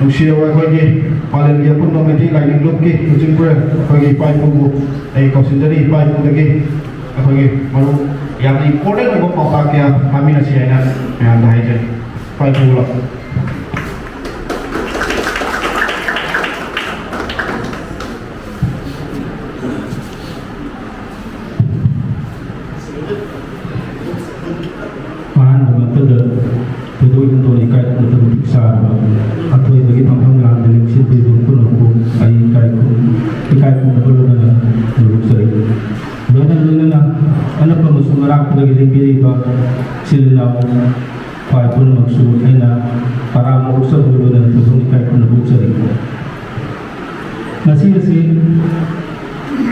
ꯅꯨꯡꯁꯤꯔꯕ ꯑꯩꯈꯣꯏꯒꯤ ꯄꯥꯂꯦꯝꯒꯤ ꯑꯄꯨꯟꯕ ꯃꯩꯇꯩ ꯂꯥꯏꯅꯤꯡ ꯂꯨꯞꯀꯤ ꯂꯨꯆꯤꯡꯄꯨꯔꯦꯜ ꯑꯩꯈꯣꯏꯒꯤ ꯏꯄꯥ ꯏꯄꯨꯕꯨ ꯑꯩ ꯀꯧꯁꯤꯟꯖꯔꯤ ꯏꯄꯥ ꯏꯄꯨꯗꯒꯤ ꯑꯩꯈꯣꯏꯒꯤ ꯃꯔꯨꯞ ꯌꯥꯝꯅ ꯏꯝꯄꯣꯔꯇꯦꯟ ꯑꯣꯏꯕ ꯄꯥꯎꯇꯥꯛ ꯀꯌꯥ ꯇꯥꯃꯤꯟꯅꯁꯤ ꯍꯥꯏꯅ ꯃꯌꯥꯝꯗ ꯍꯥꯏꯖꯔꯤ ꯏꯄꯥ ꯏꯄꯨ ꯂꯥꯛ Sila Pai pun maksud ina para maksud dulu dan tujuan ikai pun maksud masih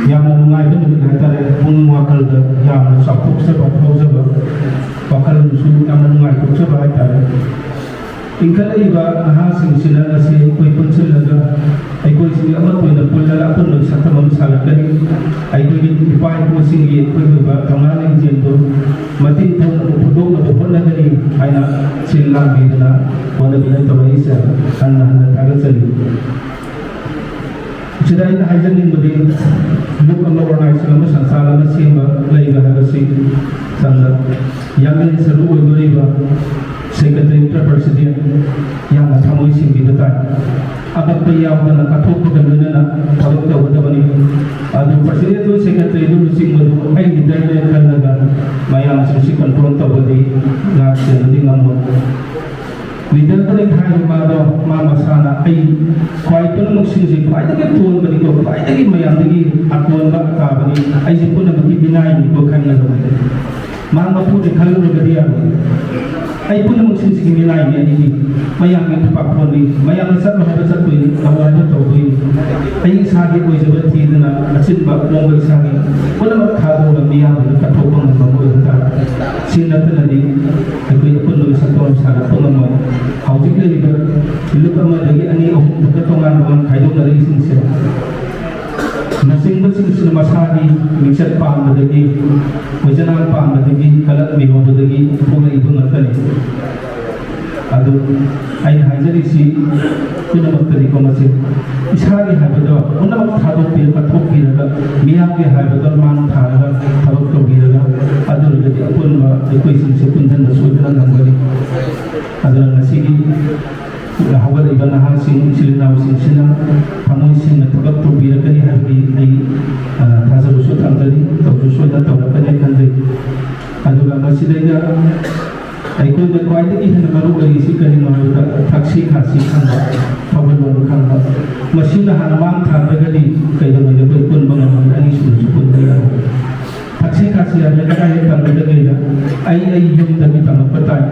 yang mengenai itu dengan kata pun wakal yang sapuk sebab sebab wakal musuh yang mengenai itu sebab itu ingkar iba sing sila nasi koi pun sila koi sing amat pun dah pun dah pun dah satu masalah dari koi ipai pun sing koi iba tangan yang jentu mati pun pudung atau pun dah dari aina sila bina wala bina tawaisa anda tagal sali Sedai hajan ini beri luk Allah orang Islam sansala nasi lagi bahasa sing sanda yang ini seru beri bah Secretary President yang kami singgi betul. Agak payah dan kathok kemudian kalau kita betul bani. Adu Presiden itu Secretary itu sing betul. Hai kita ini kan ada mayang sisi kontrol tahu badi nak jadi ngamun. Leader tu yang hai rumah mama sana. Hai kau itu nak singsi kau itu kan tuan badi kau kau itu mayang lagi atuan bak bani. Hai siapa nak bagi binai kau kan nak badi. Mama pun kalau nak dia. Ay pun naman sinsigin nila ini mayang ang kapakpon ni mayang sa mga sa tuwing kawan na tuwing ay sagi ko sa bati na asin ba mo may sagi wala magkado ng mayang ng katupang ng mga ita sinat na din ay ko pun sa tuwang sa tuwang mo hawtik na iba lupa madagi ani o katungan ng kayo na rin siya Nasing bersih sudah masari mixer pam berdagi, wajanan pam berdagi, kalat mewah berdagi, pulai ibu ngerti. Aduh, ayah hajar isi, kuna makteri komasih. Isari habedo, una mak thado pil kathok piraga, miyak ke habedo man tharaga, thado to piraga. Aduh, jadi apun ma, ikut isi sepunjan nasujan nanggali. Aduh, nasigi. Hawal iban na sing silinaw sing sina pamoy sing natagap to bira kani harbi ay tasa rusot ang tali tawsusod na tawag kani kanday aduga masidaya ay ko na kwai dagi na maru ay si kani mga taksi kasi kanga pawalong kanga masina hanamang tharagali kaya may pun mga ani sulusupon kaya taksi kasi ay kaya tangadagay ay yung dami tamang patay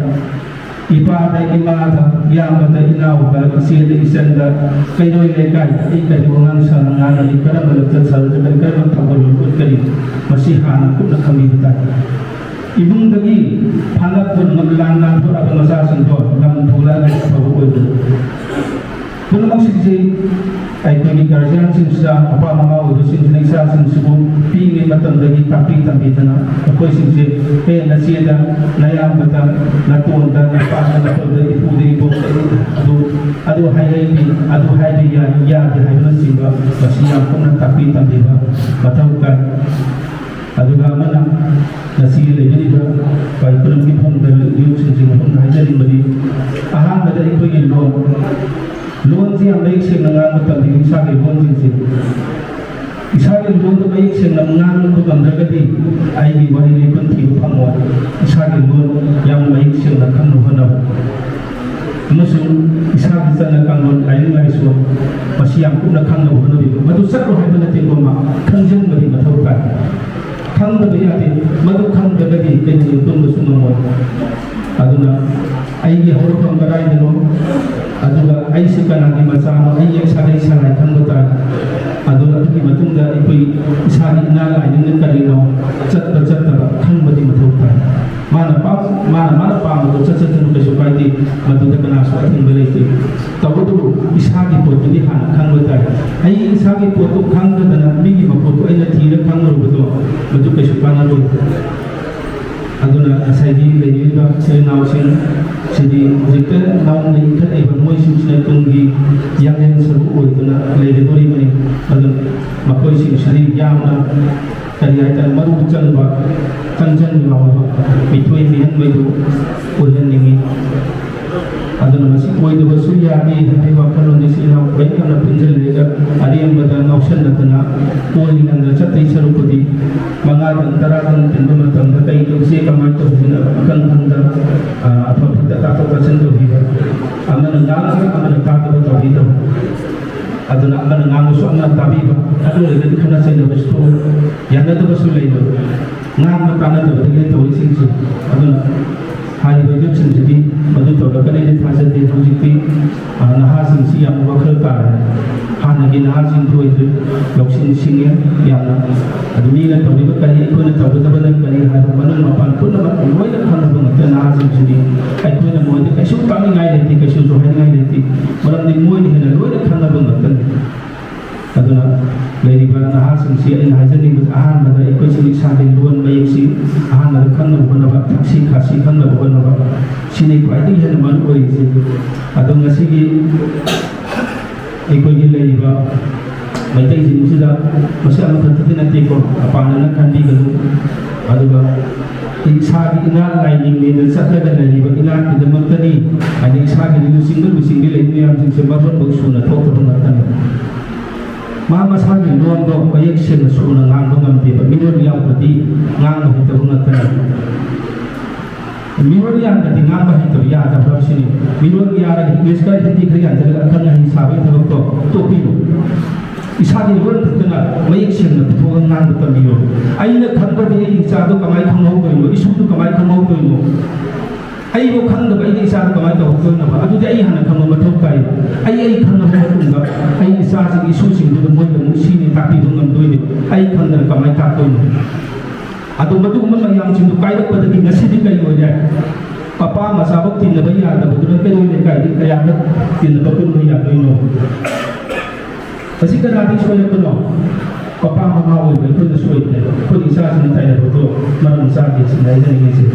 Ipa ada imada yang ada inau kalau siapa isenda kayu lekai ikan diwangan sana ngana ikara melakukan salah dengan kayu tambah luput kali masih anak pun nak kami betul. Ibung lagi panak pun mengelangan pun apa masa sentuh namun pula ada apa itu. Belum maksud sih ay kami kerjaan sinsa apa nama itu sinsa nisa sinsa pingin betul lagi tapi tanah aku sinsa nasihat naya betul natun dan apa betul dari ibu adu hai ya hai singa masih yang pun tapi betul kan adu mana nasihat lagi itu baik pun kita pun dari sinsa pun hajar ini aham betul itu yang loan siang baik sih mengang betul di isagi loan sih isagi loan tu baik sih mengang tu kan terjadi ayi bari ni pun tiup pangwa isagi loan yang baik sih nakang nuhana musuh isagi sana nakang loan ayi ngai so masih yang pun nakang nuhana itu madu sakro hai mana tiup ma kanjeng bari matau kan kang bari ati madu kang bari kenji pun musuh nomor aduna ayi horo kang barai dino aduga ay sekarang di masa ay yang sarai kan betul aduga di matunda ikui isari nala yang karino cat kan beti matuta mana pa matu cat nu kesukai di matunda kena suatin belai tahu tu isari potu di kan betul ay isari potu kan betul migi mapotu ay natira kan betul matu kesukai nalu aduna asai lagi juga saya nawasin jadi jika nawan ikat iban moy suci tunggi ꯍꯦꯟꯅ ꯁꯔꯨ ꯑꯣꯏꯗꯨꯅ ꯂꯩꯒꯗꯧꯔꯤꯕꯅꯤ ꯑꯗꯨꯅ ꯃꯈꯣꯏꯁꯤꯡꯁꯤꯗꯤ ꯌꯥꯝꯅ ꯀꯔꯤ ꯍꯥꯏꯇꯥꯔꯦ ꯃꯔꯨ ꯆꯪꯕ ꯆꯪꯖꯟ ꯌꯥꯎꯕ ꯃꯤꯊꯣꯏ ꯃꯤꯍꯦꯟꯕꯗꯨ ꯑꯣꯏꯍꯟꯅꯤꯡꯉꯤ aduna masih koi dua suya ni hati wakil ni sih nak banyak nak pinjal lega ariam badan option nak na koi ni anda catai serupudi mangat antara kan pinjal matang katai itu sih kamar tu sih akan anda apa kita tak tahu pasal tu hiba aman enggak tak tahu hiba aduna aman enggak musuh aman tapi aduna itu kena saya dah bestu yang ada tu bestu lagi ngang matang tu dia tahu sih aduna hari itu sendiri madu tahu kan ini fasa dia hujiti nahas sih yang wakil kar lagi nahas itu loksin sih yang dunia tahu itu kan itu tahu tu benar kan ini hari mana mapan pun nama mulai dah kan banget nahas sendiri itu nama itu kesuh kami ngai leti kesuh zohai ngai leti malam ni mulai ni kan mulai dah kan banget kan aduna lagi pada nahas sih ini hasil ni ahan pada ikut sini saling luan baik sih ahan ada kan bukan apa taksi kasih kan bukan apa sini kuat ini yang mana boleh sih adun ngasih ki ikut ni lagi pada baik sini sudah masih amat tertentu nanti ko apa anak kan di galu adun isah di ingat lain ini dan satu lagi pada ingat di dalam tadi ada isah di single ini yang sebab bersunnah tahu pengertian mama sahaja luang dok banyak sih sunnah ngang dong nanti minor yang berarti ngang dong itu pengertian minor yang berarti ngang bah itu ya ada berapa sini minor yang ada English kan jadi kerja jadi akan yang hisab itu tu topi tu isah di luar terkenal banyak sih nanti tuang ngang betul minor ayat kan berarti isah tu kamai kamu tu itu isu tu kamai kamu tu itu ai ko khang da bai isa ka mai to ko na ba adu ai hana khang ma thok kai ai khang na ba tum ga ai isa ji isu sing du mo da mu si ni ta ti du ngam doi ni ai khang da ka mai ta ko ni adu ma du ma yang sing du kai da pa da ti ngasi di kai ho ja papa ma sa bok tin da bai ya da bu du kai ni kai di kai ya da tin da kun bai ya doi no pasi ka na di so ya ko no papa mama oi bai ko da so ni ko isa sing tai da to ma sa di sing dai da ni sing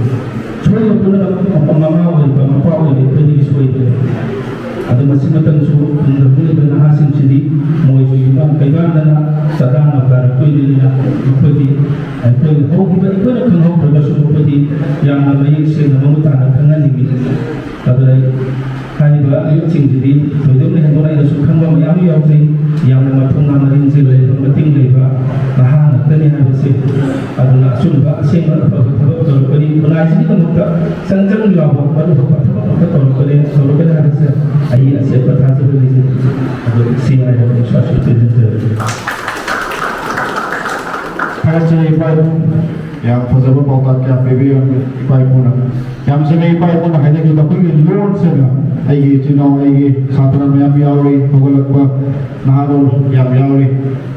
Semua itu adalah pemamau dan pemapau yang berdiri itu. Ada masih matang su, menurut dengan hasil jadi, mau itu imam kaiban dan sadang agar kuih dia seperti kuih hok kita itu nak hok berbasu seperti yang namanya sih nama mutara dengan ini. Tapi hari baru itu jadi, betul ni hendak ada sukan bawa yang sih yang nama tunang marin sih lagi penting lagi bahan tadi ada sih adalah sunnah sih betul beri pengaji itu muka sanjang jawab baru betul beri selalu kena ada sih ayat siapa tahu beri sih ada sih ada sesuatu itu Kasi ipai yang pasal pautat kaya bebe yang ipai puna yang sini ipai puna hanya kita pergi luar sana ayi cina ayi khatra yang biawi pagolak ba naharul yang biawi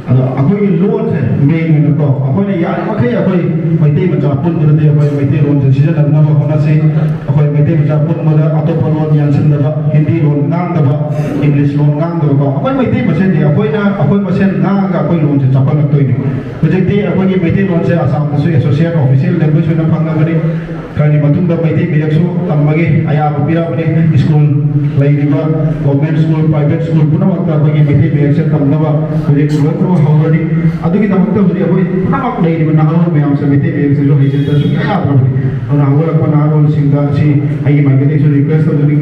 ada aku ini luar sana main itu aku ini ya makai aku mai teh macam pun berarti aku mai teh luar sejajar dan nama aku nasi aku mai teh macam pun mana atau peluang yang sendiri Hindi luar ngang dah English luar ngang dah aku mai teh macam dia aku macam ngang aku luar sejajar nak tu ini jadi aku ini mai teh luar saya asam musuh associate official language sudah panggil beri kerana betul dah mai teh biar su tambah ayah aku pilih beri school lain juga government school private school pun nama kita bagi mai teh biar saya tambah jadi keluar tu already adu kita makta beri aku nama lain di mana aku memang saya mai teh biar saya jadi saya tu ayah beri orang aku lakukan aku singkat si ayah mai teh so request tu jadi